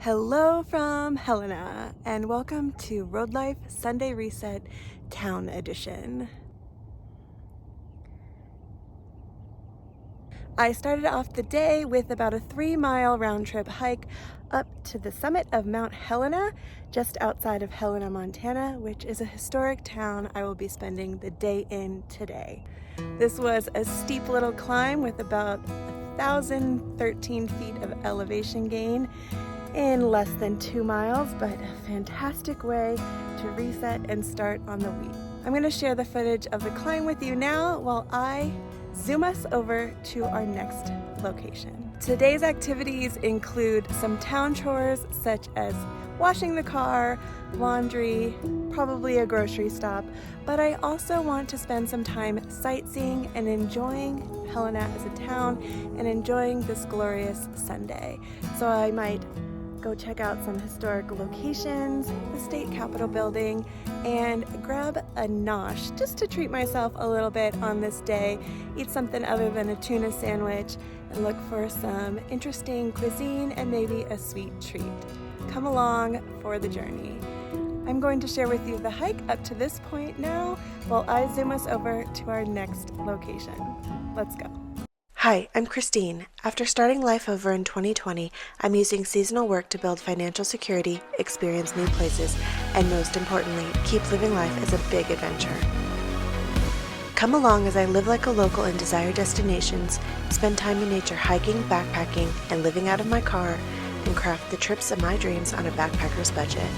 Hello from Helena, and welcome to Road Life Sunday Reset Town Edition. I started off the day with about a 3-mile round-trip hike up to the summit of Mount Helena, just outside of Helena, Montana, which is a historic town I will be spending the day in today. This was a steep little climb with about 1,013 feet of elevation gain in less than 2 miles, but a fantastic way to reset and start on the week. I'm going to share the footage of the climb with you now while I zoom us over to our next location. Today's activities include some town chores such as washing the car, laundry, probably a grocery stop, but I also want to spend some time sightseeing and enjoying Helena as a town and enjoying this glorious Sunday. So I might go check out some historic locations, the state capitol building, and grab a nosh just to treat myself a little bit on this day, eat something other than a tuna sandwich, and look for some interesting cuisine and maybe a sweet treat. Come along for the journey. I'm going to share with you the hike up to this point now while I zoom us over to our next location. Let's go. Hi, I'm Christine. After starting life over in 2020, I'm using seasonal work to build financial security, experience new places, and most importantly, keep living life as a big adventure. Come along as I live like a local in desired destinations, spend time in nature hiking, backpacking, and living out of my car, and craft the trips of my dreams on a backpacker's budget.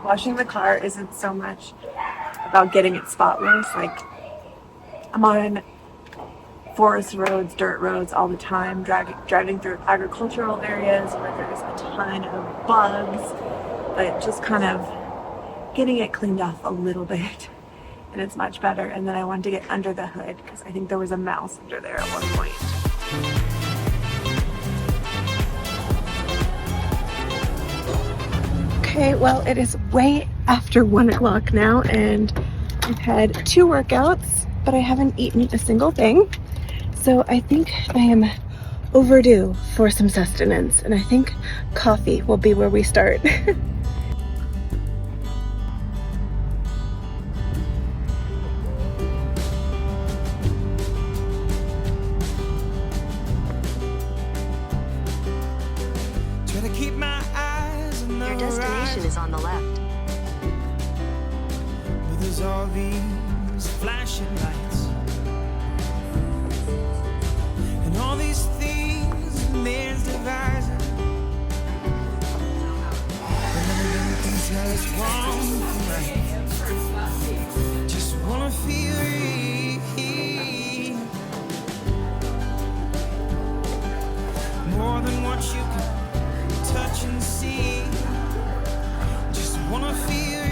Washing the car isn't so much about getting it spotless. Like, I'm on forest roads, dirt roads all the time, driving through agricultural areas where there's a ton of bugs, but just kind of getting it cleaned off a little bit, and it's much better. And then I wanted to get under the hood because I think there was a mouse under there at one point. Okay, well, it is way after 1 o'clock now, and I've had 2 workouts, but I haven't eaten a single thing. So I think I am overdue for some sustenance, and I think coffee will be where we start. Your destination is on the left. But there's all these flashing lights and all these things, and there's dividing. And none of them can tell us wrong from right. Just wanna feel more than what you can touch and see. Just wanna feel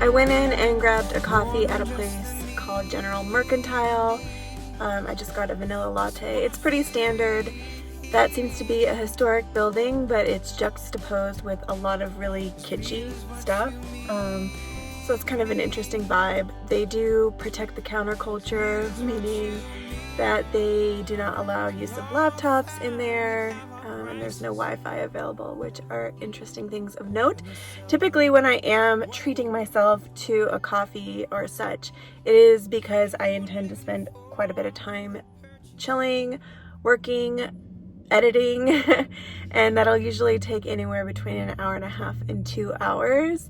I went in and grabbed a coffee at a place called General Mercantile. I just got a vanilla latte. It's pretty standard. That seems to be a historic building, but it's juxtaposed with a lot of really kitschy stuff. So it's kind of an interesting vibe. They do protect the counterculture, meaning that they do not allow use of laptops in there, and there's no Wi-Fi available, which are interesting things of note. Typically when I am treating myself to a coffee or such, it is because I intend to spend quite a bit of time chilling, working, editing, and that'll usually take anywhere between an hour and a half and 2 hours.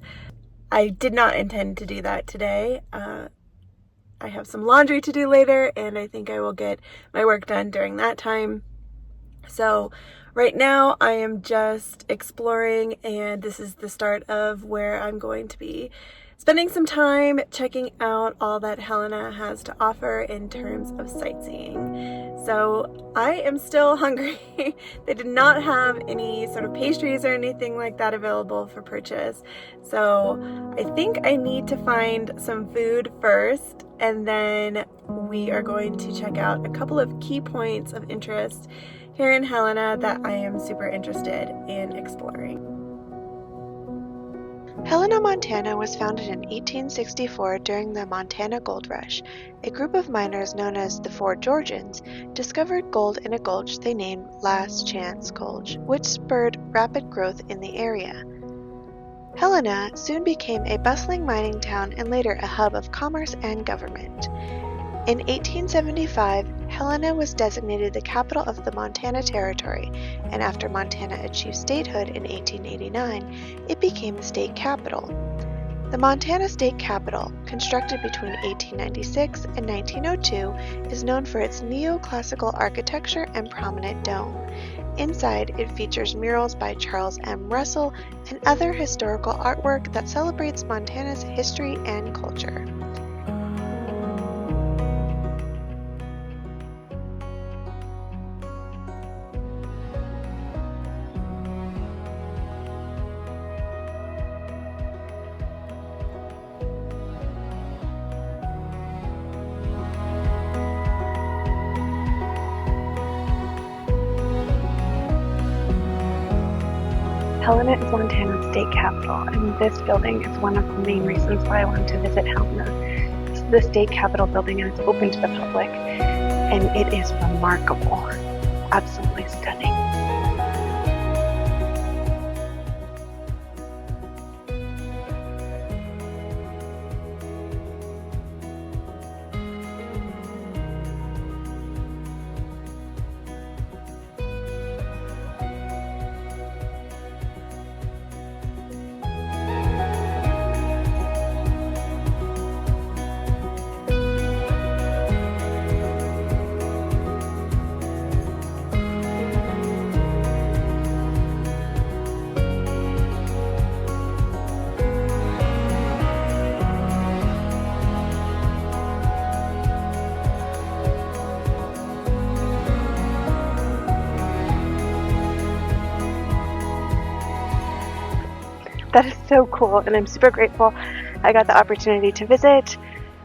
I did not intend to do that today. I have some laundry to do later, and I think I will get my work done during that time. So right now I am just exploring, and this is the start of where I'm going to be spending some time checking out all that Helena has to offer in terms of sightseeing. So I am still hungry. They did not have any sort of pastries or anything like that available for purchase. So I think I need to find some food first, and then we are going to check out a couple of key points of interest here in Helena that I am super interested in exploring. Helena, Montana was founded in 1864 during the Montana Gold Rush. A group of miners known as the Four Georgians discovered gold in a gulch they named Last Chance Gulch, which spurred rapid growth in the area. Helena soon became a bustling mining town and later a hub of commerce and government. In 1875, Helena was designated the capital of the Montana Territory, and after Montana achieved statehood in 1889, it became the state capital. The Montana State Capitol, constructed between 1896 and 1902, is known for its neoclassical architecture and prominent dome. Inside, it features murals by Charles M. Russell and other historical artwork that celebrates Montana's history and culture. Helena is Montana's state capital, and this building is one of the main reasons why I wanted to visit Helena. This is the state capitol building, and it's open to the public, and it is remarkable. Absolutely stunning. That is so cool, and I'm super grateful I got the opportunity to visit.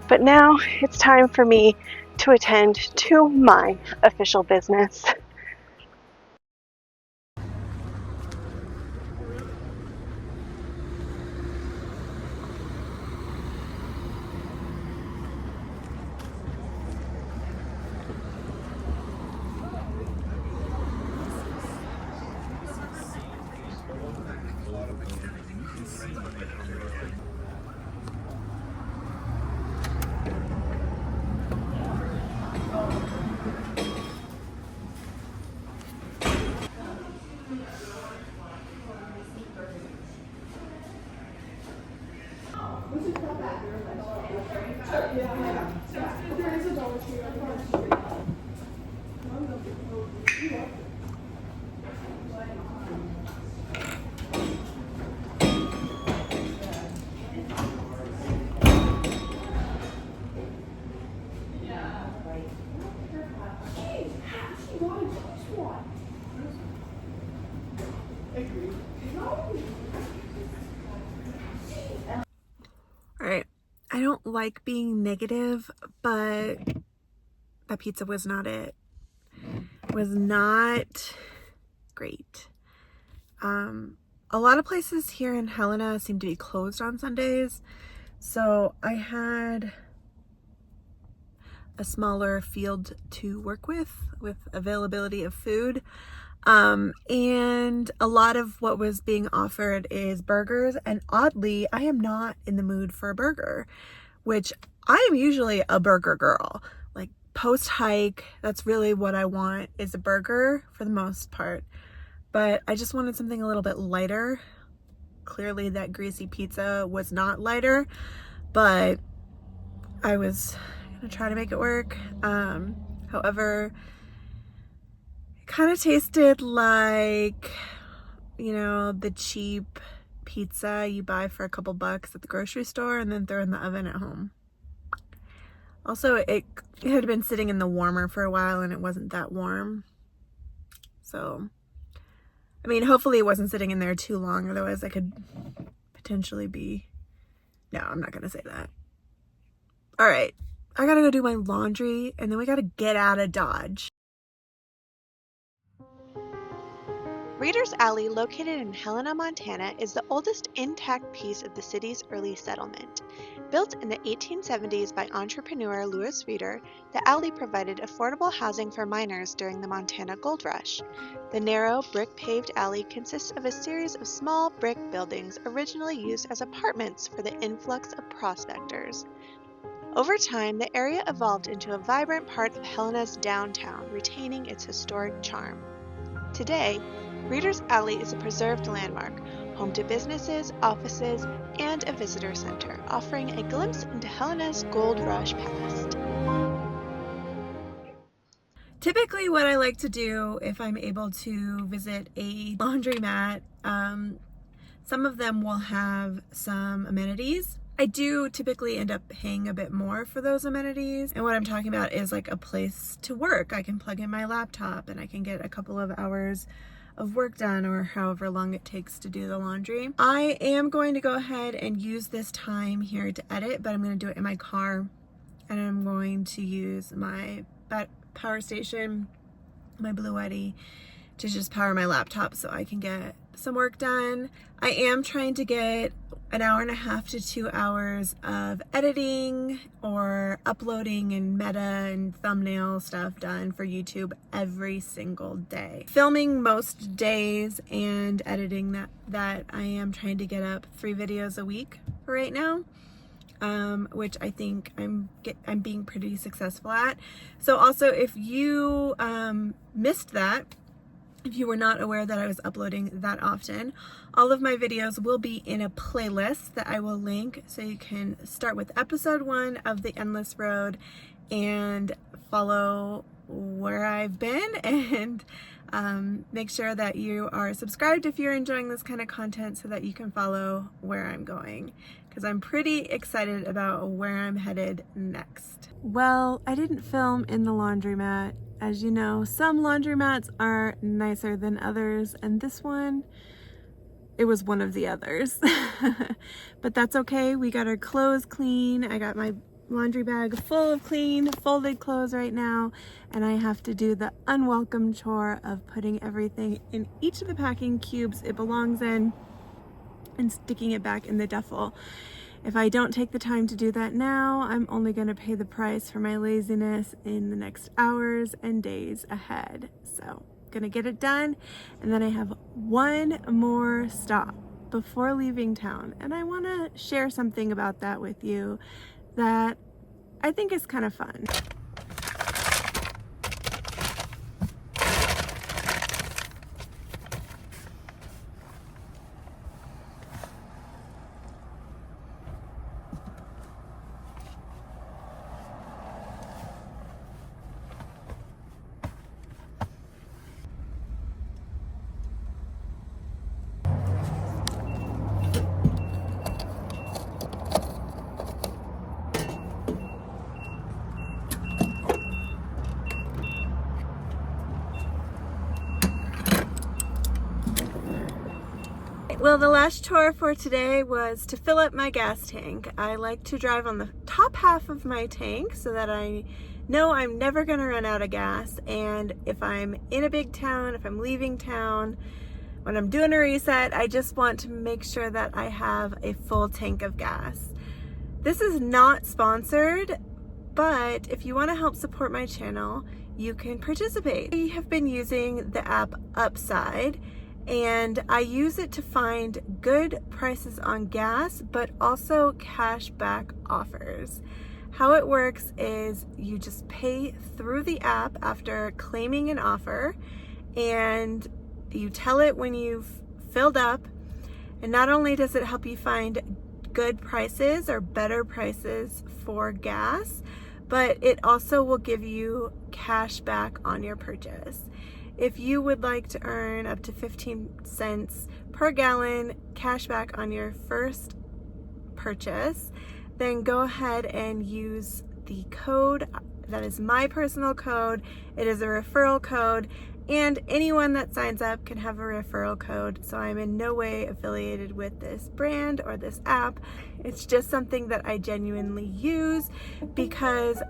But now it's time for me to attend to my official business. like being negative, but that pizza was not it. Was not great. A lot of places here in Helena seem to be closed on Sundays, so I had a smaller field to work with availability of food. And a lot of what was being offered is burgers, and oddly, I am not in the mood for a burger, which I am usually a burger girl. Like post-hike, that's really what I want, is a burger for the most part. But I just wanted something a little bit lighter. Clearly that greasy pizza was not lighter, but I was gonna try to make it work. However, it kind of tasted like, you know, the cheap pizza you buy for a couple bucks at the grocery store and then throw in the oven at home. Also, it had been sitting in the warmer for a while and it wasn't that warm. So, I mean, hopefully it wasn't sitting in there too long, otherwise I could potentially be... No, I'm not gonna say that. All right, I gotta go do my laundry and then we gotta get out of Dodge. Reader's Alley, located in Helena, Montana, is the oldest intact piece of the city's early settlement. Built in the 1870s by entrepreneur Lewis Reader, the alley provided affordable housing for miners during the Montana Gold Rush. The narrow, brick-paved alley consists of a series of small brick buildings originally used as apartments for the influx of prospectors. Over time, the area evolved into a vibrant part of Helena's downtown, retaining its historic charm. Today, Reader's Alley is a preserved landmark, home to businesses, offices, and a visitor center, offering a glimpse into Helena's Gold Rush past. Typically what I like to do if I'm able to visit a laundromat, some of them will have some amenities. I do typically end up paying a bit more for those amenities. And what I'm talking about is like a place to work. I can plug in my laptop and I can get a couple of hours of work done, or however long it takes to do the laundry. I am going to go ahead and use this time here to edit, but I'm going to do it in my car, and I'm going to use my power station, my Blue Eddy, to just power my laptop so I can get some work done. I am trying to get an hour and a half to 2 hours of editing or uploading and meta and thumbnail stuff done for YouTube every single day. Filming most days and editing that I am trying to get up 3 videos a week for right now. Which I think I'm being pretty successful at. So also, if you missed that, if you were not aware that I was uploading that often, all of my videos will be in a playlist that I will link, so you can start with episode 1 of The Endless Road and follow where I've been, and make sure that you are subscribed if you're enjoying this kind of content so that you can follow where I'm going, because I'm pretty excited about where I'm headed next. Well, I didn't film in the laundromat. As you know, some laundromats are nicer than others, and this one, it was one of the others. But that's okay. We got our clothes clean. I got my laundry bag full of clean, folded clothes right now, and I have to do the unwelcome chore of putting everything in each of the packing cubes it belongs in and sticking it back in the duffel. If I don't take the time to do that now, I'm only going to pay the price for my laziness in the next hours and days ahead. So, gonna get it done, and then I have one more stop before leaving town, and I want to share something about that with you that I think is kind of fun. Well, the last chore for today was to fill up my gas tank. I like to drive on the top half of my tank so that I know I'm never gonna run out of gas. And if I'm in a big town, if I'm leaving town, when I'm doing a reset, I just want to make sure that I have a full tank of gas. This is not sponsored, but if you want to help support my channel, you can participate. I have been using the app Upside, and I use it to find good prices on gas, but also cash back offers. How it works is you just pay through the app after claiming an offer, and you tell it when you've filled up. And not only does it help you find good prices or better prices for gas, but it also will give you cash back on your purchase. If you would like to earn up to 15 cents per gallon cash back on your first purchase, then go ahead and use the code. That is my personal code. It is a referral code, and anyone that signs up can have a referral code. So I'm in no way affiliated with this brand or this app. It's just something that I genuinely use because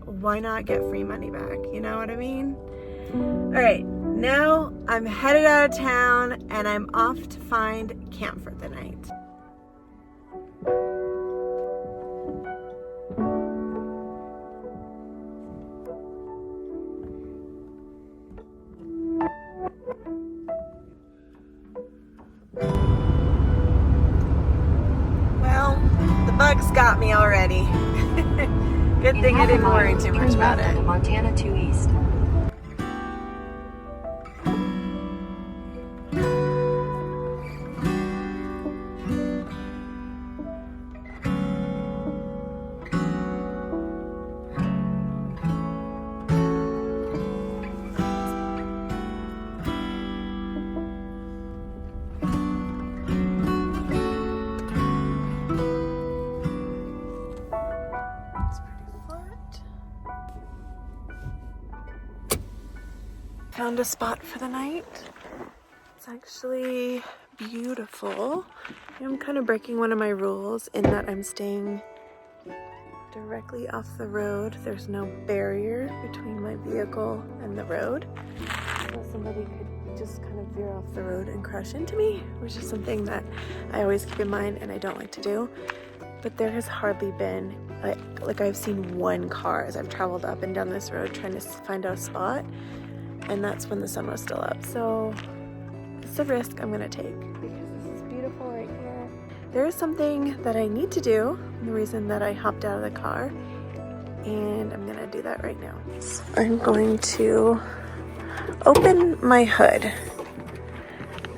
why not get free money back? You know what I mean? All right, now I'm headed out of town and I'm off to find camp for the night. Well, the bugs got me already. Good thing I didn't worry too much about it. Montana 2 East. Found a spot for the night. It's actually beautiful. I'm kind of breaking one of my rules in that I'm staying directly off the road. There's no barrier between my vehicle and the road. So somebody could just kind of veer off the road and crash into me, which is something that I always keep in mind and I don't like to do. But there has hardly been, like I've seen one car as I've traveled up and down this road trying to find a spot. And that's when the sun was still up. So it's a risk I'm gonna take because this is beautiful right here. There is something that I need to do, the reason that I hopped out of the car, and I'm gonna do that right now. I'm going to open my hood.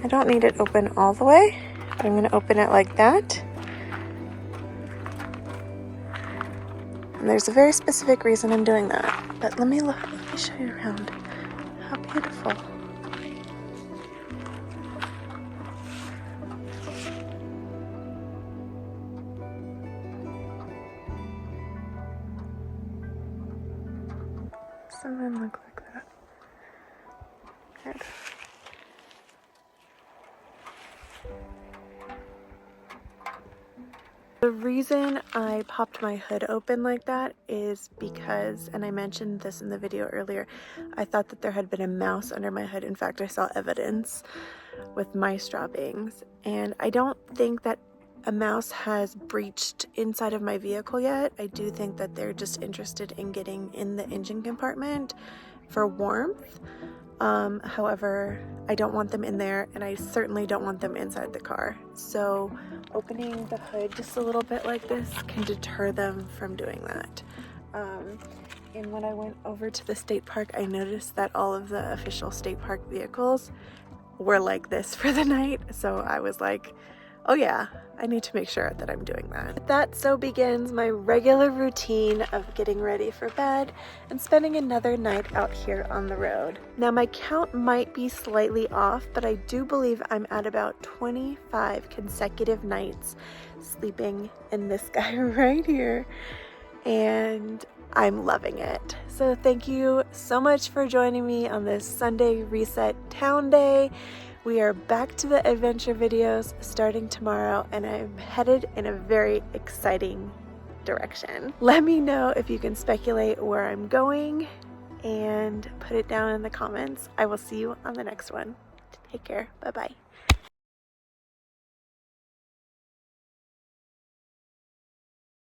I don't need it open all the way, but I'm gonna open it like that. And there's a very specific reason I'm doing that. But let me show you around. How beautiful. Something look like that. Good. The reason I popped my hood open like that is because, and I mentioned this in the video earlier, I thought that there had been a mouse under my hood. In fact, I saw evidence with mice droppings, and I don't think that a mouse has breached inside of my vehicle yet. I do think that they're just interested in getting in the engine compartment for warmth. However, I don't want them in there, and I certainly don't want them inside the car. So opening the hood just a little bit like this can deter them from doing that. And when I went over to the state park, I noticed that all of the official state park vehicles were like this for the night. So I was like, oh yeah, I need to make sure that I'm doing that. With that, so begins my regular routine of getting ready for bed and spending another night out here on the road. Now my count might be slightly off, but I do believe I'm at about 25 consecutive nights sleeping in this guy right here, and I'm loving it. So thank you so much for joining me on this Sunday Reset Town Day. We are back to the adventure videos starting tomorrow, and I'm headed in a very exciting direction. Let me know if you can speculate where I'm going and put it down in the comments. I will see you on the next one. Take care. Bye-bye.